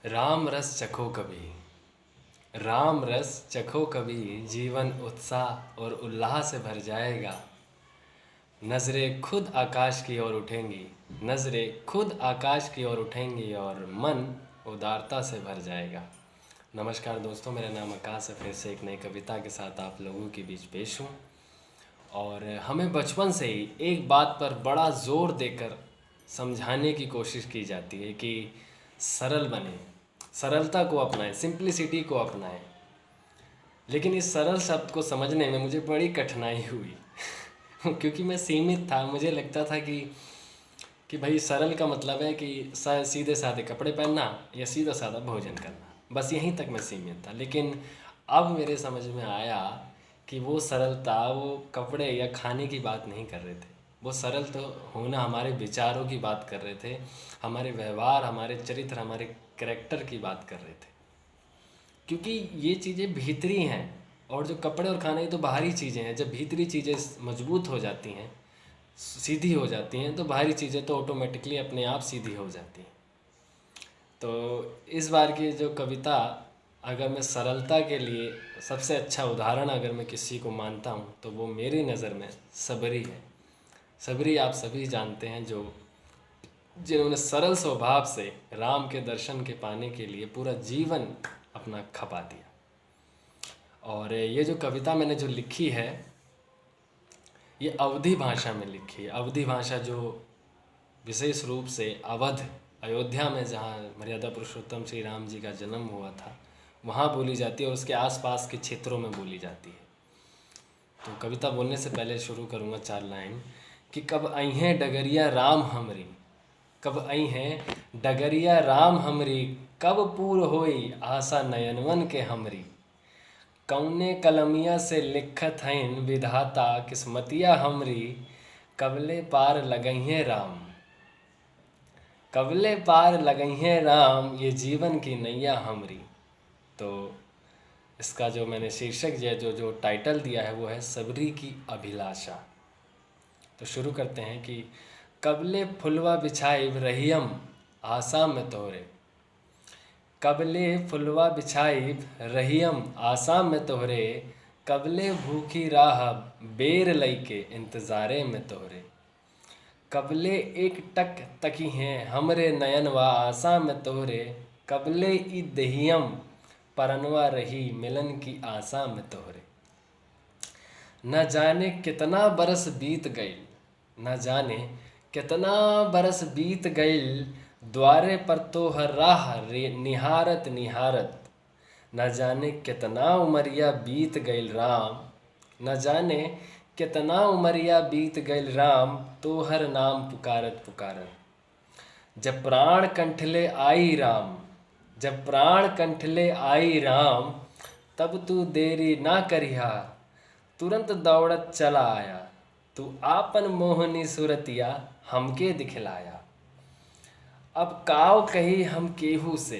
राम रस चखो कभी, राम रस चखो कभी, जीवन उत्साह और उल्लाह से भर जाएगा। नज़रें खुद आकाश की ओर उठेंगी, नज़रें खुद आकाश की ओर उठेंगी और मन उदारता से भर जाएगा। नमस्कार दोस्तों, मेरा नाम आकाश है। फिर से एक नई कविता के साथ आप लोगों के बीच पेश हूँ। और हमें बचपन से ही एक बात पर बड़ा ज़ोर देकर समझाने की कोशिश की जाती है कि सरल बने, सरलता को अपनाएं, सिंप्लिसिटी को अपनाएं। लेकिन इस सरल शब्द को समझने में मुझे बड़ी कठिनाई हुई क्योंकि मैं सीमित था। मुझे लगता था कि भाई सरल का मतलब है कि सीधे साधे कपड़े पहनना या सीधा साधा भोजन करना, बस यहीं तक मैं सीमित था। लेकिन अब मेरे समझ में आया कि वो सरलता वो कपड़े या खाने की बात नहीं कर रहे थे। वो सरल तो होना हमारे विचारों की बात कर रहे थे, हमारे व्यवहार, हमारे चरित्र, हमारे कैरेक्टर की बात कर रहे थे। क्योंकि ये चीज़ें भीतरी हैं और जो कपड़े और खाना ये तो बाहरी चीज़ें हैं। जब भीतरी चीज़ें मजबूत हो जाती हैं, सीधी हो जाती हैं, तो बाहरी चीज़ें तो ऑटोमेटिकली अपने आप सीधी हो जाती हैं। तो इस बार की जो कविता, अगर मैं सरलता के लिए सबसे अच्छा उदाहरण अगर मैं किसी को मानता हूँ तो वो मेरी नज़र में सबरी है। सबरी आप सभी जानते हैं, जो जिन्होंने सरल स्वभाव से राम के दर्शन के पाने के लिए पूरा जीवन अपना खपा दिया। और ये जो कविता मैंने जो लिखी है ये अवधी भाषा में लिखी है। अवधी भाषा जो विशेष रूप से अवध, अयोध्या में जहाँ मर्यादा पुरुषोत्तम श्री राम जी का जन्म हुआ था वहाँ बोली जाती है और उसके आसपास के क्षेत्रों में बोली जाती है। तो कविता बोलने से पहले शुरू करूँगा 4 लाइन कि कब आई हैं डगरिया राम हमरी, कब आई हैं डगरिया राम हमरी, कब पूर होई आशा नयनवन के हमरी। कौने कलमिया से लिखत हईन विधाता किस्मतिया हमरी, कबले पार लगइहें राम, कबले पार लगइहें राम, ये जीवन की नैया हमरी। तो इसका जो मैंने शीर्षक दिया, जो जो टाइटल दिया है वो है सबरी की अभिलाषा। तो शुरू करते हैं कि कबले फुलवा बिछाई रहियम आशा में तोहरे, कबले फुलवा बिछाई रहियम आशा में तोहरे, कबले भूखी राह बेर लइके इंतज़ारे में तोहरे। कबले एक टक तकी हैं हमरे नयनवा आशा में तोहरे, कबले ई दहियम परनवा रही मिलन की आशा में तोहरे। न जाने कितना बरस बीत गईल, न जाने कितना बरस बीत गईल, द्वारे पर तोहर राह निहारत निहारत। न जाने कितना उमरिया बीत गईल राम, न जाने कितना उमरिया बीत गईल राम, तोहर नाम पुकारत पुकारत। जब प्राण कंठले आई राम, जब प्राण कंठले आई राम, तब तू देरी ना करिहा, तुरंत दौड़त चला आया। तू आपन मोहनी सूरतिया हमके दिखलाया। अब काव कही हम केहू से,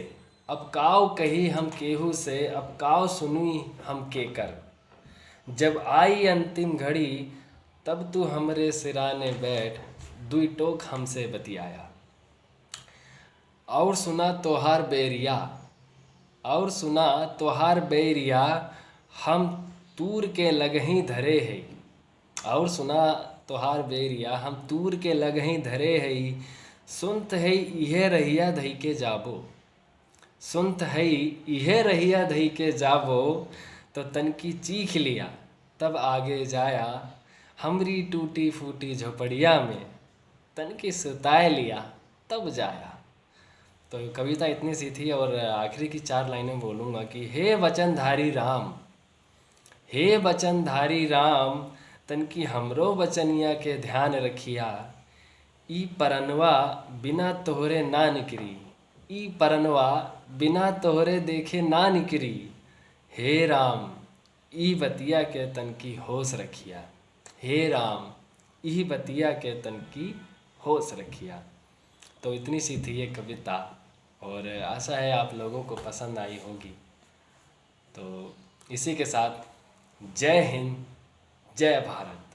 अब काव कही हम केहू से, अब काव सुनुई हम केकर। जब आई अंतिम घड़ी तब तू हमरे सिराने बैठ, दुई टोक हमसे बतियाया। और सुना तोहार बैरिया, और सुना तोहार बैरिया, हम तूर के लगहीं धरे है। और सुना तोहार बैरिया, हम तूर के लगहीं धरे है। सुनत है इहे रहिया धई के जाबो, सुनत है इहे रहिया धई के जाबो, तो तनकी चीख लिया तब आगे जाया। हमरी टूटी फूटी झोपड़िया में तनकी सुताए लिया तब जाया। तो कविता इतनी सी थी और आखिरी की 4 लाइनें बोलूँगा कि हे वचनधारी राम, हे वचनधारी राम, तनकी हमरो बचनिया के ध्यान रखिया। ई परनवा बिना तोहरे ना निकरी, ई परनवा बिना तोहरे देखे ना निकरी। हे राम ई बतिया के तनकी होश रखिया, हे राम ई बतिया के तनकी होश रखिया। तो इतनी सी थी ये कविता और आशा है आप लोगों को पसंद आई होगी। तो इसी के साथ जय हिंद, जय भारत।